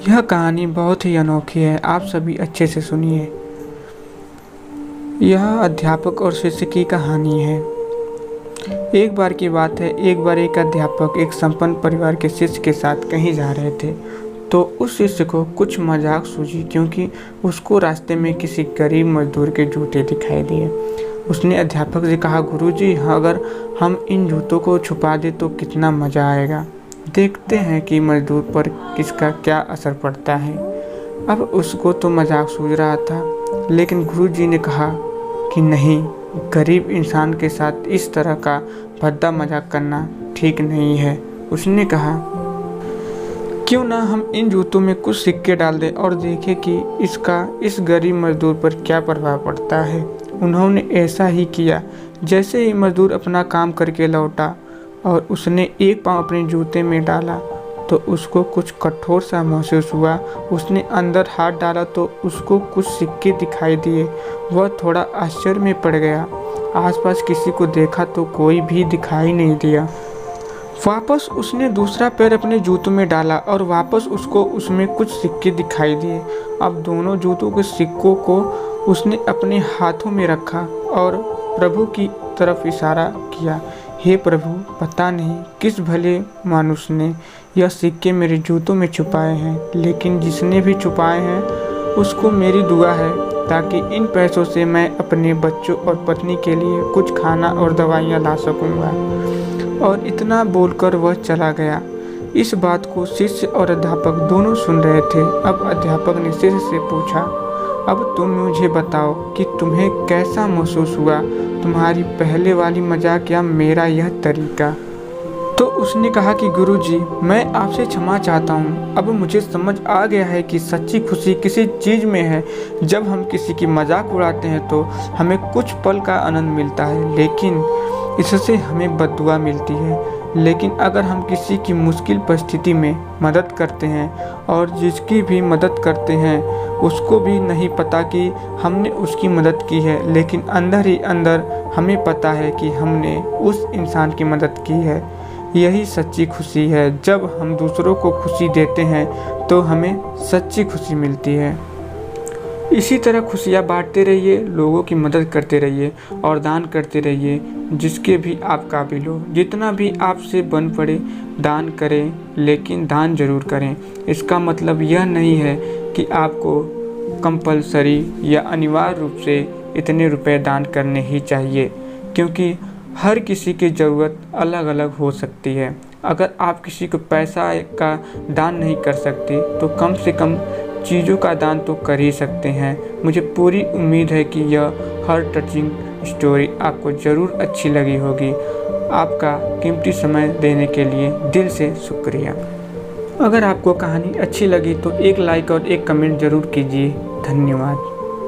यह कहानी बहुत ही अनोखी है, आप सभी अच्छे से सुनिए। यह अध्यापक और शिष्य की कहानी है। एक बार की बात है, एक बार एक अध्यापक एक संपन्न परिवार के शिष्य के साथ कहीं जा रहे थे, तो उस शिष्य को कुछ मजाक सूझी क्योंकि उसको रास्ते में किसी गरीब मजदूर के जूते दिखाई दिए। उसने अध्यापक से कहा, गुरुजी, अगर हम इन जूतों को छुपा दें तो कितना मज़ा आएगा। देखते हैं कि मजदूर पर किसका क्या असर पड़ता है। अब उसको तो मजाक सूझ रहा था, लेकिन गुरुजी ने कहा कि नहीं, गरीब इंसान के साथ इस तरह का भद्दा मजाक करना ठीक नहीं है। उसने कहा, क्यों ना हम इन जूतों में कुछ सिक्के डाल दें और देखें कि इसका इस गरीब मजदूर पर क्या प्रभाव पड़ता है। उन्होंने ऐसा ही किया। जैसे ही मजदूर अपना काम करके लौटा और उसने एक पाँव अपने जूते में डाला तो उसको कुछ कठोर सा महसूस हुआ। उसने अंदर हाथ डाला तो उसको कुछ सिक्के दिखाई दिए। वह थोड़ा आश्चर्य में पड़ गया। आसपास किसी को देखा तो कोई भी दिखाई नहीं दिया। वापस उसने दूसरा पैर अपने जूतों में डाला और वापस उसको उसमें कुछ सिक्के दिखाई दिए। अब दोनों जूतों के सिक्कों को उसने अपने हाथों में रखा और प्रभु की तरफ इशारा किया। हे प्रभु, पता नहीं किस भले मानुष ने यह सिक्के मेरे जूतों में छुपाए हैं, लेकिन जिसने भी छुपाए हैं उसको मेरी दुआ है ताकि इन पैसों से मैं अपने बच्चों और पत्नी के लिए कुछ खाना और दवाइयाँ ला सकूँगा। और इतना बोलकर वह चला गया। इस बात को शिष्य और अध्यापक दोनों सुन रहे थे। अब अध्यापक ने शिष्य से पूछा, अब तुम मुझे बताओ कि तुम्हें कैसा महसूस हुआ, तुम्हारी पहले वाली मजाक या मेरा यह तरीका। तो उसने कहा कि गुरुजी, मैं आपसे क्षमा चाहता हूँ। अब मुझे समझ आ गया है कि सच्ची खुशी किसी चीज़ में है। जब हम किसी की मजाक उड़ाते हैं तो हमें कुछ पल का आनंद मिलता है, लेकिन इससे हमें बद्दुआ मिलती है। लेकिन अगर हम किसी की मुश्किल परिस्थिति में मदद करते हैं और जिसकी भी मदद करते हैं उसको भी नहीं पता कि हमने उसकी मदद की है, लेकिन अंदर ही अंदर हमें पता है कि हमने उस इंसान की मदद की है। यही सच्ची खुशी है। जब हम दूसरों को खुशी देते हैं तो हमें सच्ची खुशी मिलती है। इसी तरह खुशियाँ बांटते रहिए, लोगों की मदद करते रहिए और दान करते रहिए, जिसके भी आप काबिल हो। जितना भी आपसे बन पड़े दान करें, लेकिन दान जरूर करें। इसका मतलब यह नहीं है कि आपको कंपलसरी या अनिवार्य रूप से इतने रुपए दान करने ही चाहिए, क्योंकि हर किसी की ज़रूरत अलग अलग हो सकती है। अगर आप किसी को पैसा का दान नहीं कर सकते तो कम से कम चीज़ों का दान तो कर ही सकते हैं। मुझे पूरी उम्मीद है कि यह हर टचिंग स्टोरी आपको ज़रूर अच्छी लगी होगी। आपका कीमती समय देने के लिए दिल से शुक्रिया। अगर आपको कहानी अच्छी लगी तो एक लाइक और एक कमेंट ज़रूर कीजिए। धन्यवाद।